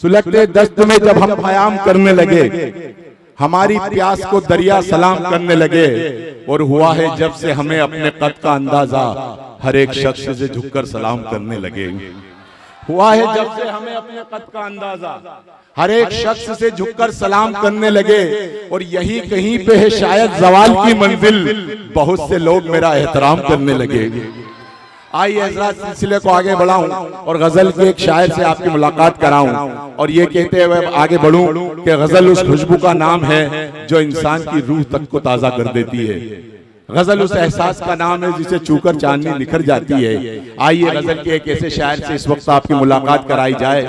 सुलगते दस्त में जब हम क़याम करने लगे, हमारी प्यास को दरिया सलाम करने लगे। और हुआ है जब से हमें अपने कद का अंदाजा, हर एक शख्स से झुककर सलाम करने लगे। हुआ है जब से हमें अपने कद का अंदाजा, हर एक शख्स से झुककर सलाम करने लगे। और यही कहीं पे है शायद जवाल की मंजिल, बहुत से लोग मेरा एहतराम करने लगे। आइए हज़रात सिलसिले को आगे बढ़ाऊं और गजल के एक शायर से आपकी मुलाकात कराऊं। और ये कहते हुए आगे बढ़ूं कि गजल उस खुशबू का नाम है जो इंसान की रूह तक को ताज़ा कर देती है। गजल उस एहसास का नाम है जिसे छूकर चांदनी निखर जाती है। आइए गजल के एक ऐसे शायर से इस वक्त आपकी मुलाकात कराई जाए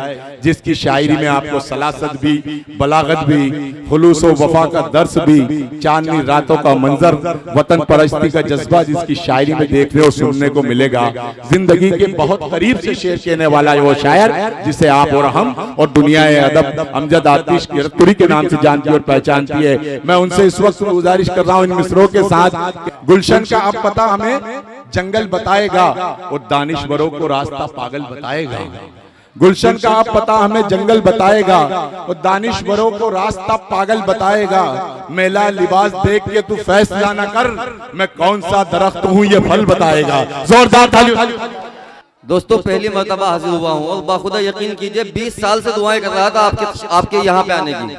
जिसकी शायरी में आपको सलासत भी, बलागत भी, खुलूस व वफा का दर्स भी, चांदनी रातों का मंजर, वतन परस्ती का जज्बा जिसकी शायरी में देखने और सुनने को मिलेगा। जिंदगी के बहुत करीब से शेर कहने वाला है वो शायर जिसे आप और हम और दुनिया अदब अमजद आतिश कीरतपुरी के नाम से जानती और पहचानती है। मैं उनसे इस वक्त गुजारिश कर रहा हूँ इन मिसरों के साथ, गुलशन का अब पता हमें जंगल बताएगा और दानिशवरों को रास्ता पागल बताएगा। गुलशन का अब पता हमें जंगल बताएगा और दानिशवरों को रास्ता पागल बताएगा। मेला लिबास देख के तू फैसला न कर, मैं कौन सा दरख्त हूँ ये फल बताएगा। जोरदार ताली। दोस्तों पहली मर्तबा हाजिर हुआ हूँ और बाखुदा यकीन कीजिए 20 साल से दुआएं कर रहा था आपके यहाँ पे आने की,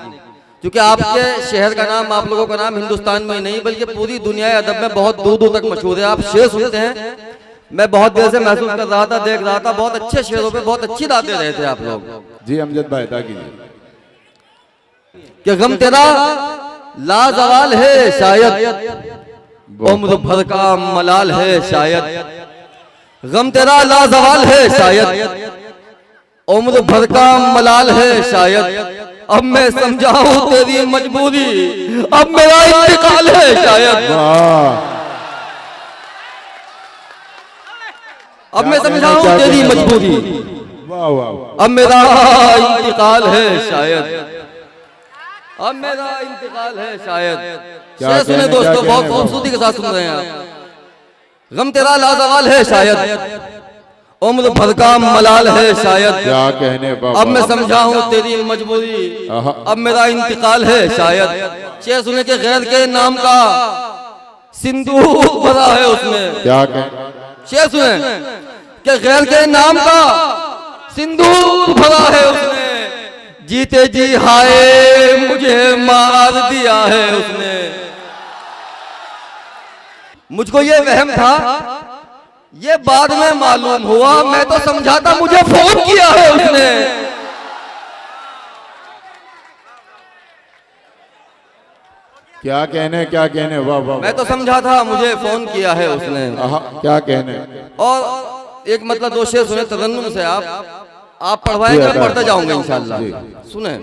क्योंकि आपके शहर का नाम, आप लोगों का नाम हिंदुस्तान में ही नहीं बल्कि पूरी दुनिया अदब में बहुत दूर दूर तक मशहूर है। आप शेर सुनते हैं, मैं बहुत देर से महसूस कर रहा था, देख रहा था, बहुत अच्छे शेरों पे बहुत अच्छी दाद दे रहे थे आप लोग। जी अमजद भाई अदा कीजिए कि गम तेरा लाजवाल है शायद, उम्र भर का मलाल है शायद। गम तेरा लाजवाल है शायद, उम्र भर का मलाल है शायद। अब मैं समझाऊं तेरी मजबूरी, अब मेरा इंतकाल है शायद। अब मैं समझाऊं तेरी मजबूरी, अब मेरा इंतकाल है शायद। अब मेरा इंतकाल है शायद। क्या सुने दोस्तों, बहुत खूबसूरती के साथ सुन रहे हैं आप। गम तेरा लाजवाल है शायद, उम्र भर का मलाल है शायद। क्या कहने बाबा, अब मैं समझाऊं तेरी मजबूरी, अब मेरा इंतकाल है शायद। शेर सुने के गैर के नाम का सिंदूर भरा है उसमें। क्या कह, शेर सुने के गैर के नाम का सिंदूर भरा है उसने। जीते जी हाय मुझे मार दिया है उसने। मुझको ये वहम था, ये बाद में मालूम हुआ, मैं तो समझा था मुझे फोन किया है उसने। क्या कहने वाह वाह, मैं तो समझा था मुझे फोन किया है उसने। क्या कहने। और एक मतलब दो शेर सुने तरन्नुम से, आप पढ़वाएंगे, मैं पढ़ता जाऊंगा इंशाल्लाह। सुने।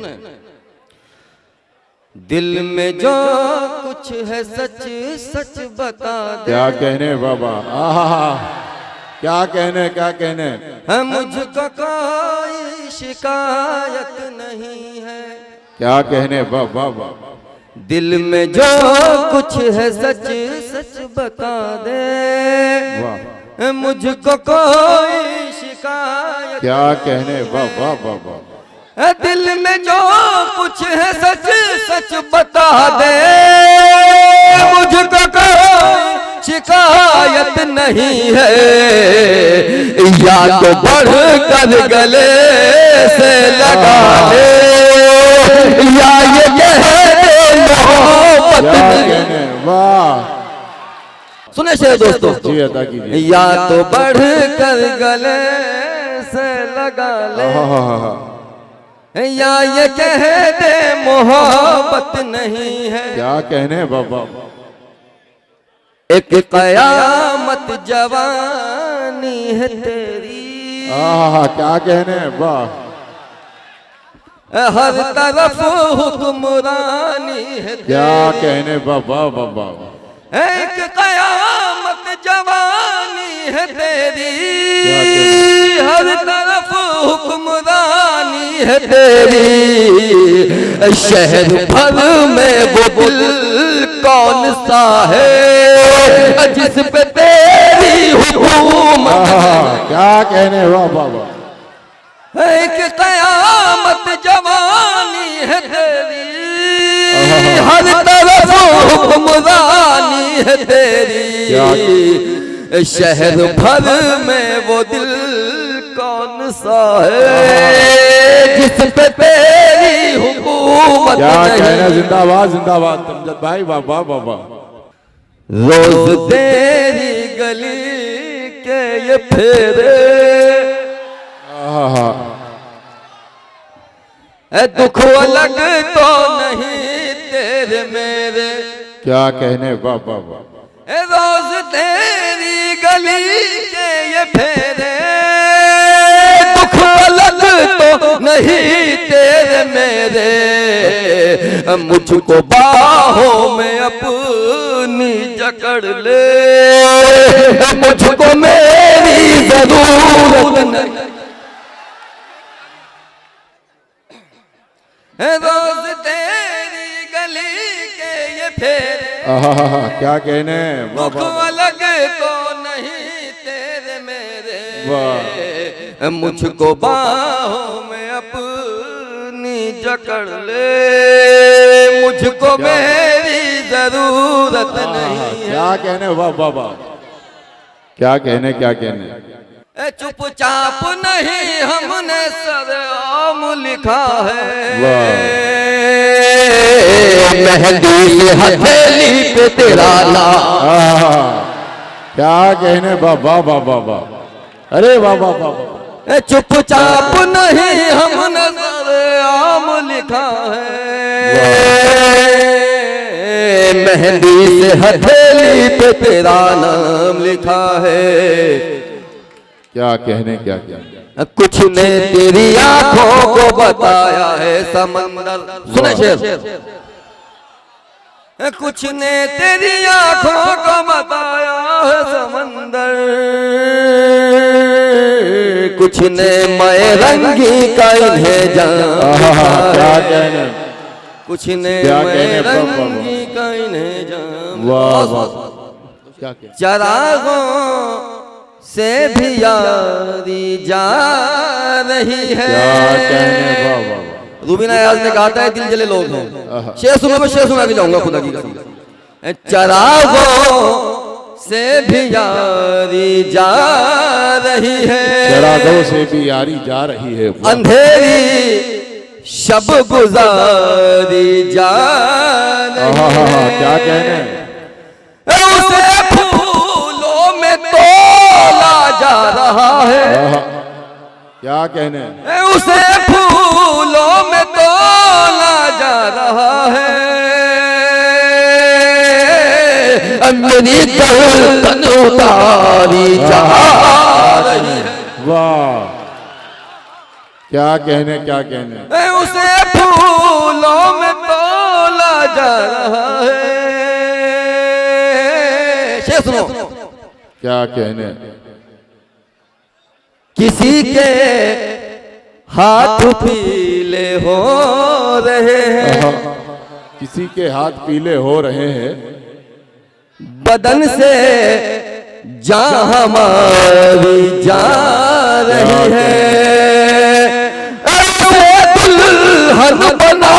दिल में जो कुछ है सच सच बता दे। क्या कहने बाबा, क्या कहने है मुझको कोई शिकायत नहीं है। क्या कहने बाबा, दिल में जो कुछ है सच सच बता दे, मुझको कोई शिकायत। क्या कहने बाबा, दिल में जो कुछ है सच सच बता दे, मुझको कोई शिकायत नहीं है। या तो बढ़ कर गले से लगा ले, या ये कह दे मोहब्बत नहीं। वाह, सुने शेर दोस्तों, जी अदा कीजिए। या तो बढ़ कर गले से लगा ले, या ये कह दे मोहब्बत नहीं है। क्या कहने बाबा, एक कयामत जवानी है तेरी। क्या कहने वाह, हर तरफ हुक्मरानी है तेरी। क्या कहने बाबा, एक कयामत जवानी है तेरी, हर तरफ हुक्मरानी है तेरी। शहर भर में वो दिल कौन सा है जिस पे तेरी हुकूमत। क्या कहने वाह बाबा, एक कयामत शहर भर में वो दिल कौन सा है जिस पे तेरी हुकूमत क्या कहना, नहीं। जिंदाबाद जिंदाबाद अमजद भाई, वाह वाह वाह वाह। रोज तेरी गली के ये फेरे दुख अलग तो नहीं तेरे मेरे। क्या कहने, वाह वाह वाह। रोज तेरी गली के ये फेरे दुख अलग तो नहीं तेरे मेरे। मुझको बाहों में अपनी जकड़ ले, मुझको मेरी जरूरत नहीं। रोज तेरी गली के ये फेरे क्या कहने, वाह दुख वाह। अलग तो नहीं तेरे मेरे। वाह। मुझको बाहों में अपनी जकड़ ले, मुझको मेरी जरूरत नहीं है। क्या कहने, वाह वाह वाह। क्या कहने, क्या कहने। चुपचाप नहीं हमने सरेआम लिखा है, मेहंदी से हथेली पे तेरा नाम। क्या कहने, वाह वाह वाह वाह वाह। अरे वाह वाह वाह वाह। चुपचाप नहीं हमने सरेआम लिखा है, मेहंदी से हथेली पे तेरा नाम लिखा है। क्या कहने, क्या कहने। कुछ ने तेरी आंखों को बताया है समंदर। सुने शेर। कुछ ने तेरी आंखों को बताया है समंदर, कुछ ने मैं रंगी का इन्हें जाना क्या कहने, कुछ ने क्या मैं कहने, वाह, वाह, वाह। रंगी का इन्हें जाना। वाह वाह। क्या कहने। चरागों से भी यारी जा रही है। क्या कहने, वाह वाह वाह। रूबीना याज ने कहा था दिल जले लोग हैं। शेर सुनो, मैं शेर सुना के जाऊंगा खुदा की कसम। चरागों से भी यारी जा रही है, चरागों से भी यारी जा रही है। अंधेरी शब गुजारी जा रही है। क्या कहने। उसे फूलों में तोला जा रहा है, क्या कहने। उसे फूलों में तोला जा रहा है। मेरी गर्दन उतारी जा रही है। वाह। क्या कहने, क्या कहने। उसे फूलों में तोला जा रहा है। शेर सुनो। क्या कहने। किसी के हाथ पीले हो रहे हैं, किसी के हाथ पीले हो रहे हैं, बदन से जान हमारी जा रही है। ऐसे दुल्हन बना